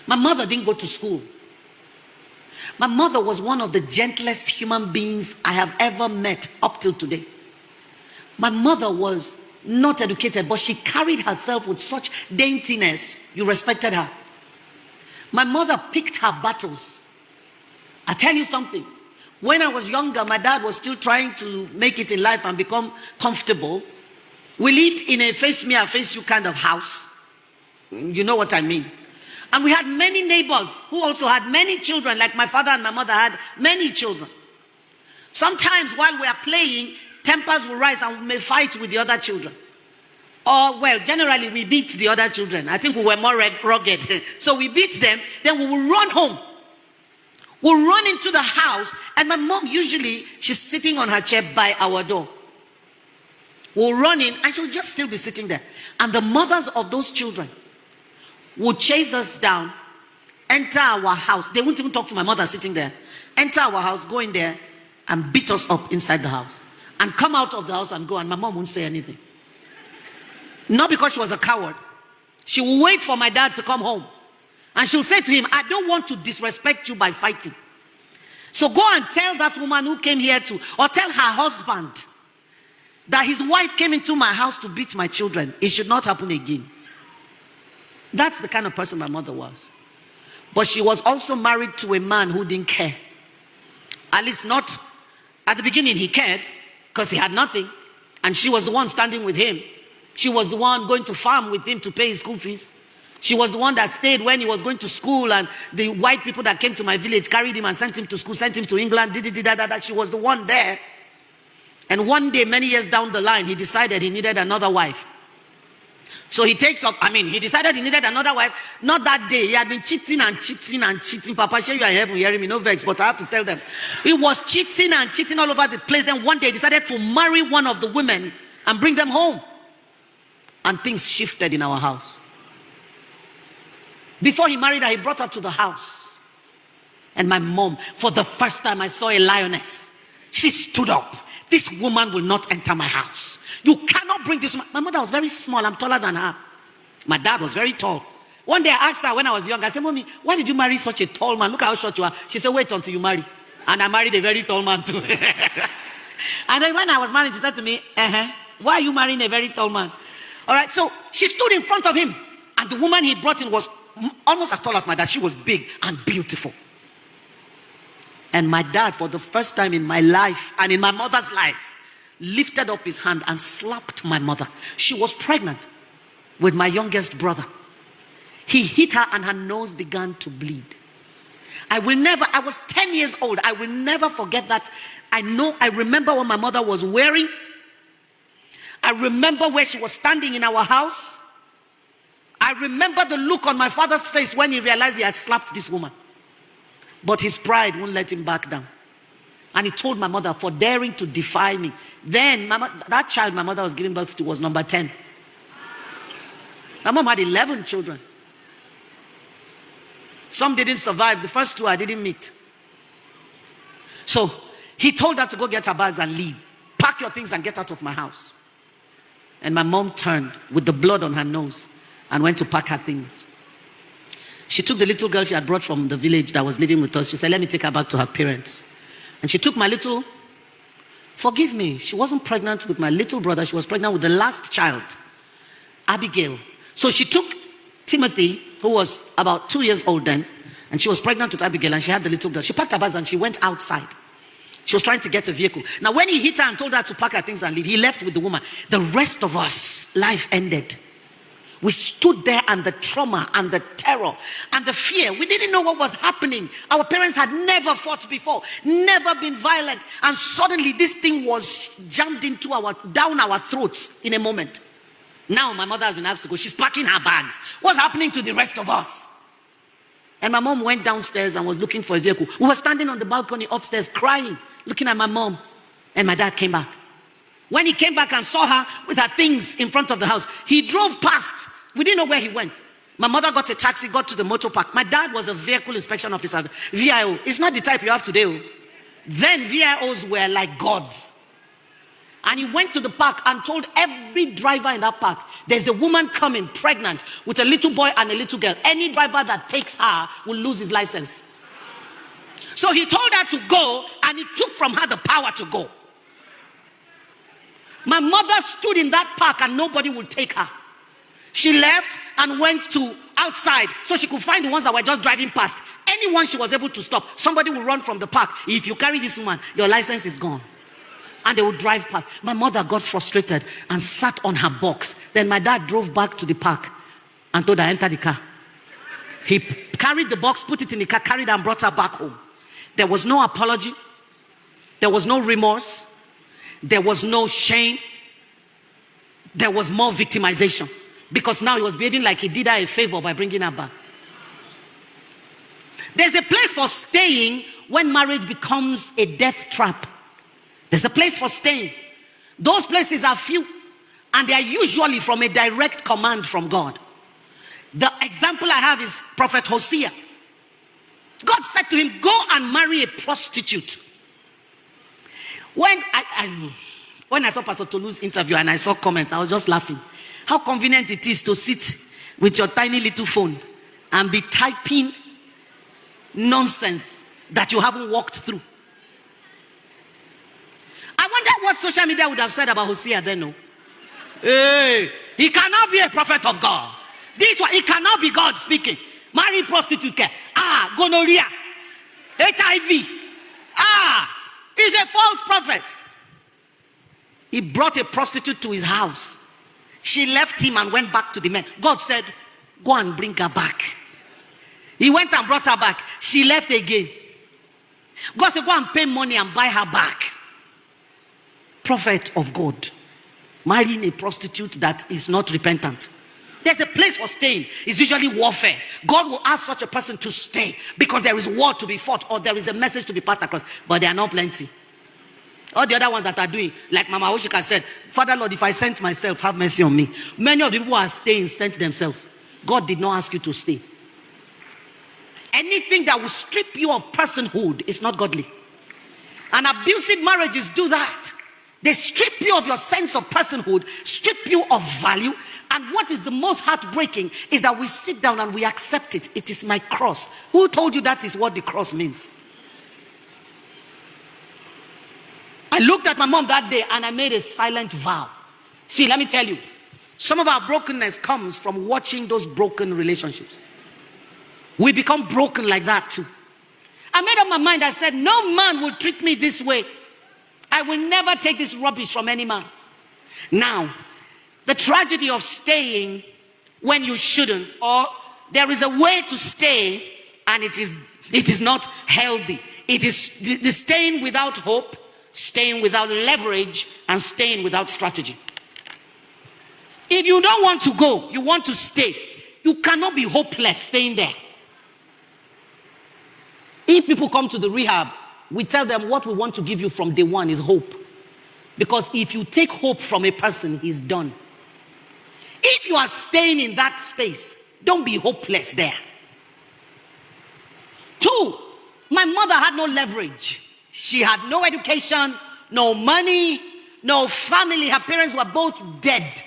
My mother didn't go to school. My mother was one of the gentlest human beings I have ever met up till today. My mother was not educated, but she carried herself with such daintiness. You respected her. My mother picked her battles. I tell you something. When I was younger, my dad was still trying to make it in life and become comfortable. We lived in a face me, I face you kind of house. You know what I mean. And we had many neighbors who also had many children, like my father and my mother had many children. Sometimes while we are playing, tempers will rise and we may fight with the other children. Or, well, generally we beat the other children. I think we were more rugged. So we beat them, then we will run home. We'll run into the house, and my mom usually, she's sitting on her chair by our door. We'll run in, and she'll just still be sitting there. And the mothers of those children would chase us down, enter our house. They wouldn't even talk to my mother sitting there. Enter our house, go in there, and beat us up inside the house. And come out of the house and go, and my mom won't say anything. Not because she was a coward. She will wait for my dad to come home. And she'll say to him, I don't want to disrespect you by fighting. So go and tell that woman who came here to, or tell her husband that his wife came into my house to beat my children. It should not happen again. That's the kind of person my mother was. But she was also married to a man who didn't care. At least not at the beginning. He cared because he had nothing. And she was the one standing with him. She was the one going to farm with him to pay his school fees. She was the one that stayed when he was going to school, and the white people that came to my village carried him and sent him to school, sent him to England, She was the one there. And one day, many years down the line, he decided he needed another wife. So he takes off. He decided he needed another wife. Not that day. He had been cheating and cheating and cheating. Papa, share you are in heaven hearing me, no vex, but I have to tell them. He was cheating and cheating all over the place. Then one day he decided to marry one of the women and bring them home. And things shifted in our house. Before he married her, he brought her to the house. And my mom, for the first time I saw a lioness. She stood up. This woman will not enter my house. You cannot bring this woman. My mother was very small. I'm taller than her. My dad was very tall. One day I asked her when I was young, I said, Mommy, why did you marry such a tall man? Look how short you are. She said, wait until you marry. And I married a very tall man too. And then when I was married, she said to me, why are you marrying a very tall man? All right, so she stood in front of him. And the woman he brought in was almost as tall as my dad. She was big and beautiful. And my dad, for the first time in my life and in my mother's life, lifted up his hand and slapped my mother. She was pregnant with my youngest brother. He hit her and her nose began to bleed. I was 10 years old. I will never forget that. I remember what my mother was wearing. I remember where she was standing in our house. I remember the look on my father's face when he realized he had slapped this woman. But his pride wouldn't let him back down. And he told my mother, for daring to defy me. Then, that child my mother was giving birth to was number 10. My mom had 11 children. Some didn't survive. The first 2 I didn't meet. So, he told her to go get her bags and leave. Pack your things and get out of my house. And my mom turned with the blood on her nose and went to pack her things. She took the little girl she had brought from the village that was living with us. She said, let me take her back to her parents. And she took my little, forgive me, she wasn't pregnant with my little brother. She was pregnant with the last child, Abigail. So she took Timothy, who was about 2 years old then, and she was pregnant with Abigail, and she had the little girl. She packed her bags and she went outside. She was trying to get a vehicle. Now, when he hit her and told her to pack her things and leave, he left with the woman. The rest of us, life ended. We stood there, and the trauma and the terror and the fear. We didn't know what was happening. Our parents had never fought before, never been violent. And suddenly this thing was jammed into down our throats in a moment. Now my mother has been asked to go. She's packing her bags. What's happening to the rest of us? And my mom went downstairs and was looking for a vehicle. We were standing on the balcony upstairs crying, looking at my mom. And my dad came back. When he came back and saw her with her things in front of the house, he drove past. We didn't know where he went. My mother got a taxi, got to the motor park. My dad was a vehicle inspection officer, VIO. It's not the type you have today. Then VIOs were like gods. And he went to the park and told every driver in that park, there's a woman coming pregnant with a little boy and a little girl. Any driver that takes her will lose his license. So he told her to go, and he took from her the power to go. My mother stood in that park and nobody would take her. She left and went to outside so she could find the ones that were just driving past. Anyone she was able to stop, somebody will run from the park. If you carry this woman, your license is gone. And they would drive past. My mother got frustrated and sat on her box. Then my dad drove back to the park and told her, enter the car. He carried the box, put it in the car, carried her and brought her back home. There was no apology. There was no remorse. There was no shame. There was more victimization. Because now he was behaving like he did her a favor by bringing her back. There's a place for staying when marriage becomes a death trap. There's a place for staying. Those places are few, and they are usually from a direct command from God. The example I have is Prophet Hosea. God said to him, go and marry a prostitute. When I saw Pastor Tolu's interview and I saw comments, I was just laughing. How convenient it is to sit with your tiny little phone and be typing nonsense that you haven't walked through. I wonder what social media would have said about Hosea then. No? Hey, he cannot be a prophet of God. This one, he cannot be God speaking. Marry prostitute care. Gonorrhea. HIV. He's a false prophet. He brought a prostitute to his house. She left him and went back to the men. God said, go and bring her back. He went and brought her back. She left again. God said, go and pay money and buy her back. Prophet of God marrying a prostitute that is not repentant. There's a place for staying. It's usually warfare. God will ask such a person to stay because there is war to be fought or there is a message to be passed across, but there are not plenty. All the other ones that are doing, like Mama Oshika said, Father Lord, if I sent myself, have mercy on me. Many of the people who are staying sent themselves. God did not ask you to stay. Anything that will strip you of personhood is not godly. And abusive marriages do that. They strip you of your sense of personhood, strip you of value. And what is the most heartbreaking is that we sit down and we accept it. It is my cross. Who told you that is what the cross means? I looked at my mom that day and I made a silent vow. See, let me tell you, some of our brokenness comes from watching those broken relationships. We become broken like that too. I made up my mind. I said, no man will treat me this way. I will never take this rubbish from any man. Now, the tragedy of staying when you shouldn't, or there is a way to stay and it is not healthy. It is the staying without hope, staying without leverage, and staying without strategy. If you don't want to go, you want to stay, you cannot be hopeless staying there. If people come to the rehab, we tell them what we want to give you from day one is hope. Because if you take hope from a person, he's done. If you are staying in that space, don't be hopeless there. 2, my mother had no leverage. She had no education, no money, no family. Her parents were both dead.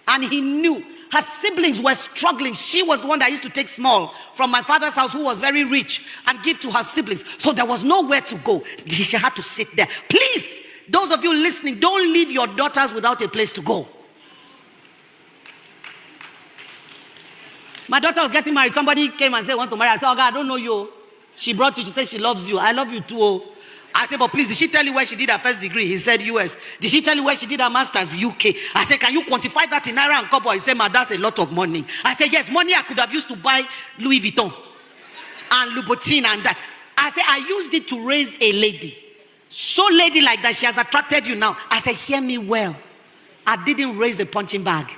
And he knew her siblings were struggling. She was the one that used to take small from my father's house, who was very rich, and give to her siblings. So there was nowhere to go. She had to sit there. Please, those of you listening, don't leave your daughters without a place to go. My daughter was getting married. Somebody came and said, want to marry. I said, oh God, I don't know you. She brought you. She said she loves you. I love you too. I said, but please, did she tell you where she did her first degree? He said US. Did she tell you where she did her master's? UK. I said, can you quantify that in naira and kobo? He said, ma, that's a lot of money. I said, yes, money I could have used to buy Louis Vuitton and Louboutin and that. I said, I used it to raise a lady. So lady like that, she has attracted you now. I said, hear me well. I didn't raise a punching bag.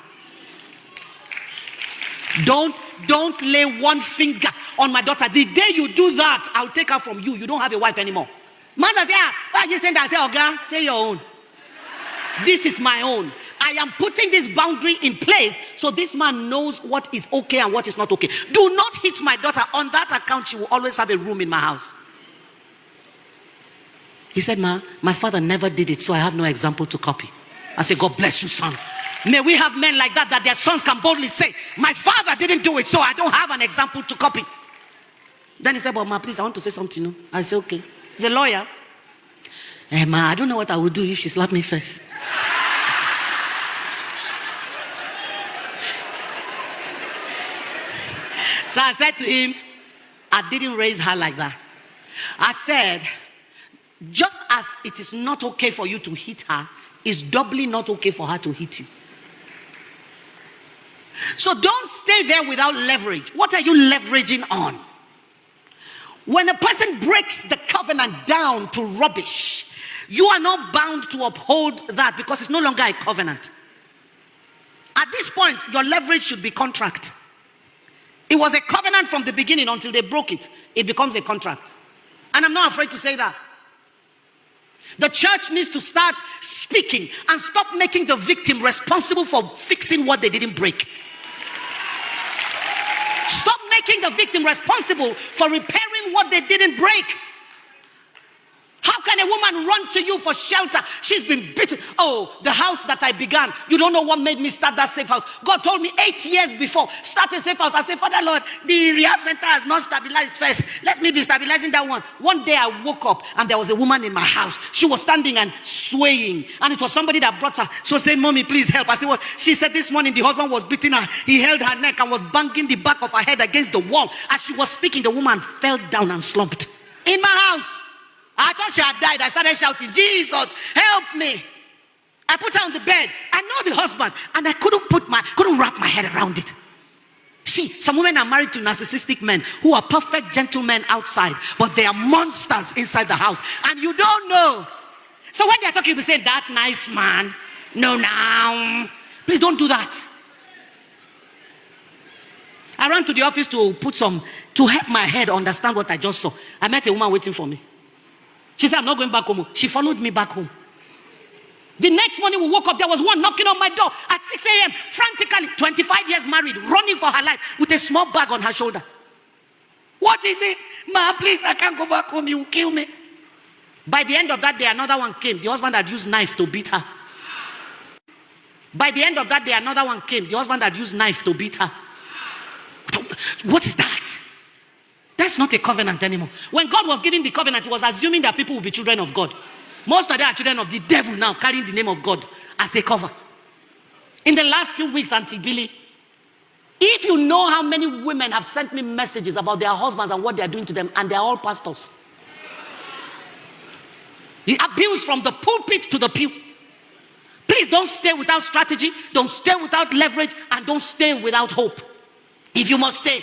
Don't lay one finger on my daughter. The day you do that, I'll take her from you. You don't have a wife anymore. Man does say, why are you saying that? I say, oh God, say your own. This is my own. I am putting this boundary in place so this man knows what is okay and what is not okay. Do not hit my daughter. On that account, she will always have a room in my house. He said, Ma, my father never did it, so I have no example to copy. I said, God bless you, son. May we have men like that their sons can boldly say, my father didn't do it, so I don't have an example to copy. Then he said, but Ma, please, I want to say something. No? I said, okay. He's a lawyer. Hey, Ma, I don't know what I would do if she slapped me first. So I said to him, I didn't raise her like that. I said, just as it is not okay for you to hit her, it's doubly not okay for her to hit you. So don't stay there without leverage. What are you leveraging on? When a person breaks the covenant down to rubbish, you are not bound to uphold that because it's no longer a covenant. At this point, your leverage should be contract. It was a covenant from the beginning until they broke it. It becomes a contract. And I'm not afraid to say that. The church needs to start speaking and stop making the victim responsible for fixing what they didn't break. Stop making the victim responsible for repairing what they didn't break. How can a woman run to you for shelter? She's been beaten. Oh, the house that I began. You don't know what made me start that safe house. God told me 8 years before, start a safe house. I said, Father Lord, the rehab center has not stabilized first. Let me be stabilizing that one. One day I woke up and there was a woman in my house. She was standing and swaying. And it was somebody that brought her. She was saying, Mommy, please help. I said, what? She said this morning the husband was beating her. He held her neck and was banging the back of her head against the wall. As she was speaking, the woman fell down and slumped. In my house. I thought she had died. I started shouting, Jesus, help me. I put her on the bed. I know the husband. And I couldn't wrap my head around it. See, some women are married to narcissistic men who are perfect gentlemen outside, but they are monsters inside the house. And you don't know. So when they're talking, you say, that nice man. No, now. Please don't do that. I ran to the office to help my head understand what I just saw. I met a woman waiting for me. She said, I'm not going back home. She followed me back home. The next morning we woke up, there was one knocking on my door at 6 a.m. frantically, 25 years married, running for her life with a small bag on her shoulder. What is it? Ma, please, I can't go back home. You will kill me. By the end of that day, another one came. The husband had used knife to beat her. By the end of that day, another one came. The husband had used knife to beat her. What is that? That's not a covenant anymore. When God was giving the covenant, he was assuming that people will be children of God. Most of them are children of the devil now, carrying the name of God as a cover. In the last few weeks, Auntie Billy, if you know how many women have sent me messages about their husbands and what they are doing to them, and they are all pastors. The abuse from the pulpit to the pew. Please don't stay without strategy, don't stay without leverage, and don't stay without hope. If you must stay,